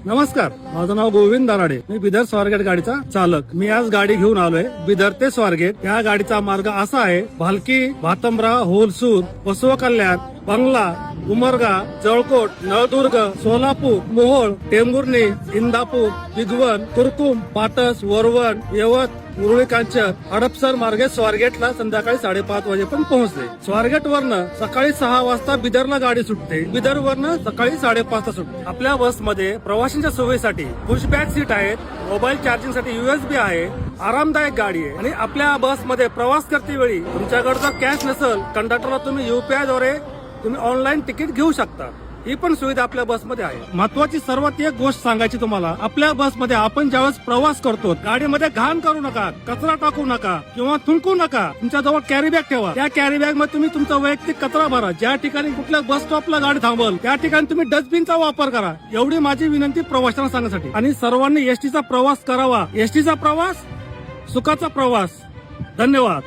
नमस्कार, माझं नाव गोविंद दराडे. मी बिदर स्वारगेट गाडीचा चालक. मी आज गाडी घेऊन आलोय बिदर ते स्वारगेट. या गाडीचा मार्ग असा आहे: भालकी, भातंब्रा, होलसूर, बसव कल्याण, बंगला, उमरगा, जळकोट, नळदुर्ग, सोलापूर, मोहोळ, टेंभुर्णी, इंदापूर, विगवण, कुरकुम, पाटस, वरवण, यवत, मुरळी कांचन, हडपसर मार्गे स्वारगेटला संध्याकाळी 5:30 वाजेपर्यंत पोहोचते. स्वारगेट वरनं सकाळी 6 वाजता बिदरला गाडी सुटते. बिदर वरनं सकाळी 5:30 वाजता सुटते. आपल्या बसमध्ये प्रवाशांच्या सोयीसाठी पुशबॅक सीट आहेत, मोबाईल चार्जिंग साठी USB आहे, आरामदायक गाडी आहे. आणि आपल्या बसमध्ये प्रवास करते वेळी तुमच्याकडे जर कॅश नसेल, कंडक्टरला तुम्ही UPI द्वारे तुम्ही ऑनलाईन तिकीट घेऊ शकता. ही पण सुविधा आपल्या बसमध्ये आहे. महत्वाची सर्वात एक गोष्ट सांगायची तुम्हाला, आपल्या बसमध्ये आपण ज्यावेळेस प्रवास करतो गाडीमध्ये घाण करू नका, कचरा टाकू नका किंवा थुंकू नका. तुमच्या जवळ कॅरी बॅग ठेवा. त्या कॅरी बॅग मध्ये तुम्ही तुमचा वैयक्तिक कचरा भरा. ज्या ठिकाणी कुठल्या बस स्टॉपला गाडी थांबल त्या ठिकाणी तुम्ही डस्टबिनचा वापर करा. एवढी माझी विनंती प्रवाशांना सांगण्यासाठी. आणि सर्वांनी एसटीचा प्रवास करावा. एसटीचा प्रवास सुखाचा प्रवास. धन्यवाद.